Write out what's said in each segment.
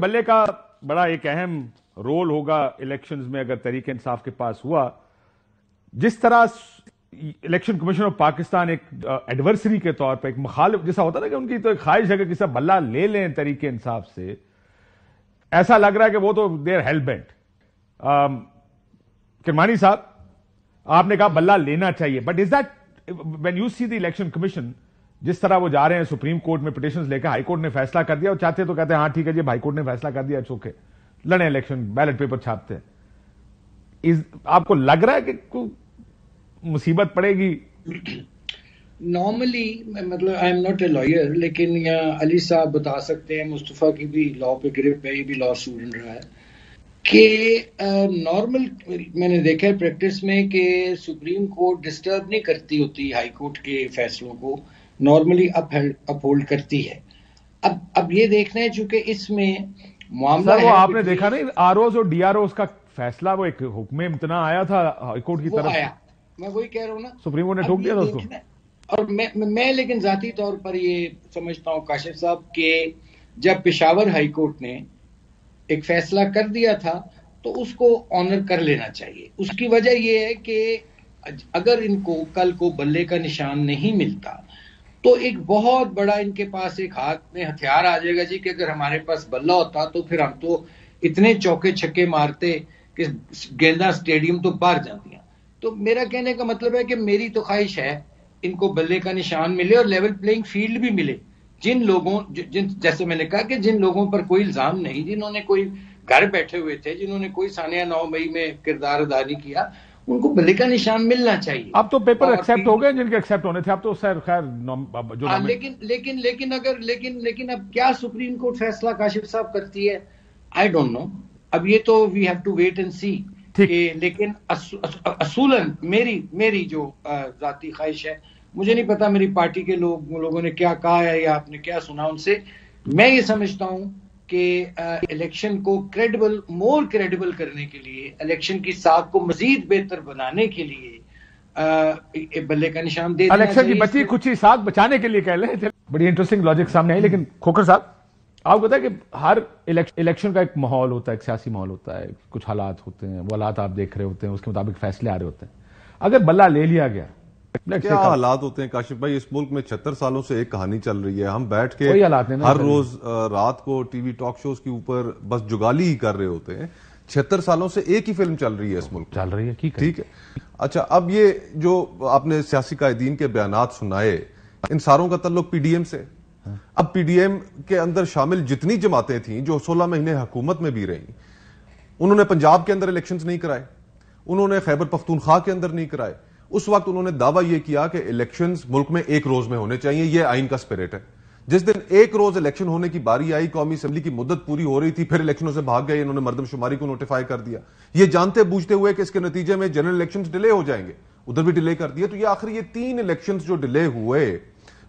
بلے کا بڑا ایک اہم رول ہوگا الیکشنز میں اگر تحریک انصاف کے پاس ہوا. جس طرح الیکشن کمیشن آف پاکستان ایک ایڈورسری کے طور پر ایک مخالف جیسا ہوتا نا کہ ان کی تو ایک خواہش ہے کہ کسی بلہ لے لیں تحریک انصاف سے, ایسا لگ رہا ہے کہ وہ تو دیر ہیل بینٹ. کرمانی صاحب آپ نے کہا بلہ لینا چاہیے, but is that when you see the election commission جس طرح وہ جا رہے ہیں سپریم کورٹ میں پٹیشنز لے کے, ہائی کورٹ نے فیصلہ کر دیا, اور چاہتے تو کہتے ہیں ہاں ٹھیک ہے جی ہائی کورٹ نے فیصلہ کر دیا, اوکے لڑیں الیکشن, بیلٹ پیپر چھاپتے ہیں. آپ کو لگ رہا ہے کہ کوئی مصیبت پڑے گی؟ نارملی مطلب I am not a lawyer, لیکن یہاں علی صاحب بتا سکتے ہیں, مصطفیٰ کی بھی لا پہ گرپ ہے, یہ بھی لا اسٹوڈنٹ رہا ہے, کہ نارمل میں نے دیکھا ہے پریکٹس میں کہ سپریم کورٹ ڈسٹرب نہیں کرتی ہوتی ہائی کورٹ کے فیصلوں کو, نارملی اپ ہولڈ کرتی ہے. اب یہ دیکھنا ہے چونکہ اس میں معاملہ سر وہ آپ نے دیکھا نہیں آر اوز اور ڈی آر اوز کا فیصلہ, وہ ایک حکم امتناع آیا تھا ہائی کورٹ کی طرف آیا, میں وہی کہہ رہا ہوں نا, سپریم کورٹ نے ٹھوک دیا تھا اس کو. اور میں لیکن ذاتی طور پر یہ سمجھتا ہوں کاشف صاحب کہ جب پشاور ہائی کورٹ نے ایک فیصلہ کر دیا تھا تو اس کو آنر کر لینا چاہیے. اس کی وجہ یہ ہے کہ اگر ان کو کل کو بلے کا نشان نہیں ملتا تو ایک بہت بڑا ان کے پاس ایک ہاتھ میں ہتھیار آ جائے گا جی, کہ اگر ہمارے پاس بلہ ہوتا تو پھر ہم تو اتنے چوکے چھکے مارتے کہ گیندہ اسٹیڈیم تو باہر جاندیاں. تو میرا کہنے کا مطلب ہے کہ میری تو خواہش ہے ان کو بلے کا نشان ملے اور لیول پلینگ فیلڈ بھی ملے. جن لوگوں جیسے میں نے کہا کہ جن لوگوں پر کوئی الزام نہیں, جنہوں نے کوئی گھر بیٹھے ہوئے تھے, جنہوں نے کوئی سانیہ 9 مئی میں کردار ادا نہیں کیا, ان کو بلے کا نشان ملنا چاہیے. اب تو پیپر ایکسپٹ ہو گئے جن کے ایکسپٹ ہونے تھے, اب تو خیر جو لیکن اب کیا سپریم کورٹ فیصلہ کاشف صاحب کرتی ہے, آئی ڈونٹ نو. اب یہ تو we have to wait and see. لیکن اصولاً میری جو ذاتی خواہش ہے, مجھے نہیں پتا میری پارٹی کے لوگوں نے کیا کہا ہے یا آپ نے کیا سنا ان سے, میں یہ سمجھتا ہوں کہ الیکشن کو مور کریڈیبل کرنے کے لیے, الیکشن کی ساکھ کو مزید بہتر بنانے کے لیے بلے کا نشان دے دینا چاہیے. الیکشن کی بچی کچھ ساکھ بچانے کے لیے کہہ لیں. بڑی انٹرسٹنگ لاجک سامنے آئی. لیکن کھوکھر صاحب آپ کو پتا ہے کہ ہر الیکشن کا ایک ماحول ہوتا ہے, ایک سیاسی ماحول ہوتا ہے, کچھ حالات ہوتے ہیں, وہ حالات آپ دیکھ رہے ہوتے ہیں, اس کے مطابق فیصلے آ رہے ہوتے ہیں. اگر بلہ لے لیا گیا, کیا حالات ہوتے ہیں کاشف بھائی؟ اس ملک میں 76 سالوں سے ایک کہانی چل رہی ہے, ہم بیٹھ کے ہر روز رات کو ٹی وی ٹاک شوز کے اوپر بس جگالی ہی کر رہے ہوتے ہیں. 76 سالوں سے ایک ہی فلم چل رہی ہے اس ملک, چل رہی ہے, ٹھیک ہے. اچھا, اب یہ جو آپ نے سیاسی قائدین کے بیانات سنائے, ان ساروں کا تعلق پی ڈی ایم سے. اب پی ڈی ایم کے اندر شامل جتنی جماعتیں تھیں جو 16 مہینے حکومت میں بھی رہیں, انہوں نے پنجاب کے اندر الیکشنز نہیں کرائے, انہوں نے خیبر پختونخوا کے اندر نہیں کرائے. اس وقت انہوں نے دعویٰ یہ کیا کہ الیکشنز ملک میں ایک روز میں ہونے چاہیے, یہ آئین کا سپیرٹ ہے. جس دن ایک روز الیکشن ہونے کی باری آئی, قومی اسمبلی کی مدت پوری ہو رہی تھی, پھر الیکشنوں سے بھاگ گئے, انہوں نے مردم شماری کو نوٹیفائی کر دیا, یہ جانتے بوجھتے ہوئے کہ اس کے نتیجے میں جنرل الیکشنز ڈیلے ہو جائیں گے, ادھر بھی ڈیلے کر دیا. تو یہ آخر یہ 3 الیکشنز جو ڈیلے ہوئے,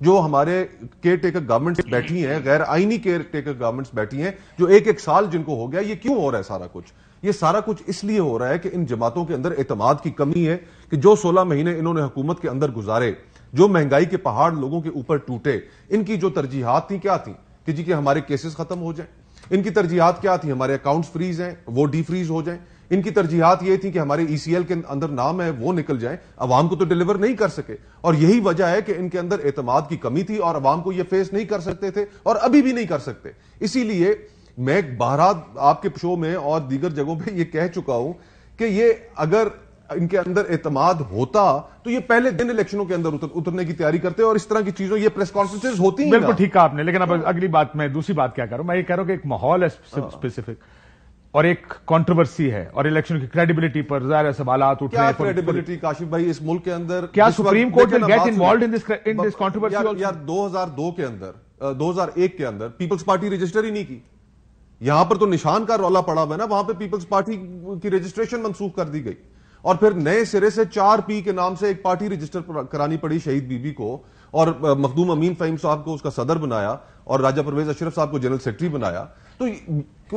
جو ہمارے کیئر ٹیکر گورنمنٹس بیٹھی ہیں, غیر آئینی کیئر ٹیکر گورنمنٹس بیٹھی ہیں, جو ایک سال جن کو ہو گیا, یہ کیوں ہو رہا ہے سارا کچھ؟ یہ سارا کچھ اس لیے ہو رہا ہے کہ ان جماعتوں کے اندر اعتماد کی کمی ہے, کہ جو 16 مہینے انہوں نے حکومت کے اندر گزارے, جو مہنگائی کے پہاڑ لوگوں کے اوپر ٹوٹے, ان کی جو ترجیحات تھیں کیا تھیں کہ جی کہ ہمارے کیسز ختم ہو جائیں. ان کی ترجیحات کیا تھیں؟ ہمارے اکاؤنٹس فریز ہیں وہ ڈی فریز ہو جائیں. ان کی ترجیحات یہ تھی کہ ہمارے ای سی ایل کے اندر نام ہے وہ نکل جائیں. عوام کو تو ڈیلیور نہیں کر سکے, اور یہی وجہ ہے کہ ان کے اندر اعتماد کی کمی تھی, اور عوام کو یہ فیس نہیں کر سکتے تھے, اور ابھی بھی نہیں کر سکتے. اسی لیے میں بہرحال آپ کے شو میں اور دیگر جگہوں پہ یہ کہہ چکا ہوں کہ یہ اگر ان کے اندر اعتماد ہوتا تو یہ پہلے دن الیکشنوں کے اندر اترنے کی تیاری کرتے, اور اس طرح کی چیزوں یہ پریس کانفرنسز ہوتی ہیں. بالکل ٹھیک کہا آپ نے. لیکن اب اگلی بات, میں دوسری بات کیا کروں, میں یہ کہہ رہا ہوں کہ ایک ماحول ہے اسپیسیفک, اور ایک کنٹروورسی ہے, اور الیکشن کی کریڈیبلٹی پر ظاہر سوالات اٹھ رہے ہیں. کیا کریڈیبلٹی کاشف بھائی اس ملک کے اندر؟ کیا Supreme Court will get involved in this controversy? یار 2002 کے اندر 2001 کے اندر پیپلز پارٹی رجسٹر ہی نہیں کی. یہاں پر تو نشان کا رولا پڑا ہوا ہے نا, وہاں پہ پیپلز پارٹی کی رجسٹریشن منسوخ کر دی گئی, اور پھر نئے سرے سے 4P کے نام سے ایک پارٹی رجسٹر کرانی پڑی شہید بی بی کو, اور مخدوم امین فہیم صاحب کو اس کا صدر بنایا, اور راجہ پرویز اشرف صاحب کو جنرل سیکرٹری بنایا. تو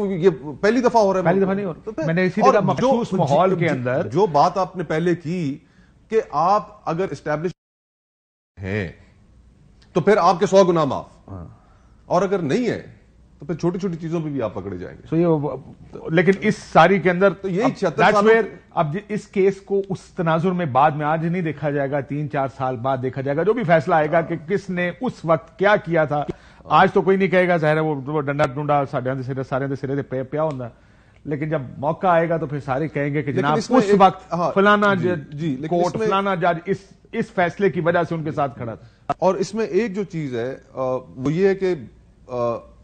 یہ پہلی دفعہ ہو رہا ہے, پہلی دفعہ نہیں ہو رہا. میں نے اسی طرح مخصوص ماحول کے اندر جو بات آپ نے پہلے کی کہ آپ اگر اسٹیبلش ہیں تو پھر آپ کے 100 گنا معاف, اور اگر نہیں ہے تو پھر چھوٹی چھوٹی چیزوں پہ بھی آپ پکڑے جائیں گے. So یہ لیکن اس ساری کے اندر تو یہی 76 that's سالوں where اب اس کیس کو اس تناظر میں بعد میں آج نہیں دیکھا جائے گا, 3-4 سال بعد دیکھا جائے گا, جو بھی فیصلہ آئے گا کہ کس نے اس وقت کیا کیا تھا. آج تو کوئی نہیں کہے گا, ظاہر ہے وہ ڈنڈا ڈونڈا سارے سرے پہ پیا ہوتا, لیکن جب موقع آئے گا تو پھر سارے کہیں گے کہ جناب اس وقت فلانا کورٹ فلانا جج اس فیصلے کی وجہ سے ان کے ساتھ کھڑا تھا. اور اس میں ایک جو چیز ہے وہ یہ ہے کہ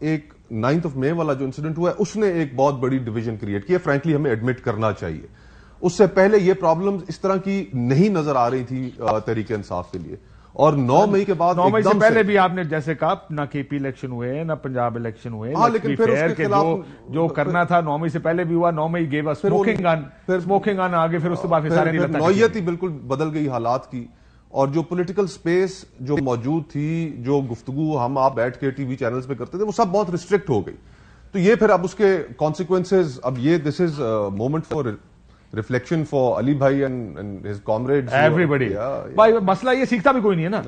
ایک 9th of May والا جو انسیڈنٹ ہوا ہے اس نے ایک بہت بڑی ڈویژن کریٹ کی ہے, فرینکلی ہمیں ایڈمٹ کرنا چاہیے. اس سے پہلے یہ پرابلم اس طرح کی نہیں نظر آ رہی تھی تحریک انصاف کے لیے, اور 9 مئی کے بعد 9 مئی سے پہلے بھی آپ نے جیسے کہا نہ کے پی الیکشن ہوئے نہ پنجاب الیکشن ہوئے, لیکن پھر اس کے خلاف جو کرنا تھا 9 مئی سے پہلے بھی ہوا. 9 مئی گیو اس اسموکنگ گن آگے, پھر اس کے بعد نوعیت ہی بالکل بدل گئی حالات کی, اور جو پولیٹیکل سپیس جو موجود تھی, جو گفتگو ہم آپ بیٹھ کے ٹی وی چینلز پہ کرتے تھے, وہ سب بہت ریسٹرکٹ ہو گئی. تو یہ پھر اب اس کے کانسیکوینسز, اب یہ دس از مومنٹ فار ریفلیکشن فار علی بھائی اینڈ ہز کامریڈز, ایوری بڈی. بھائی مسئلہ یہ سیکھتا بھی کوئی نہیں ہے نا.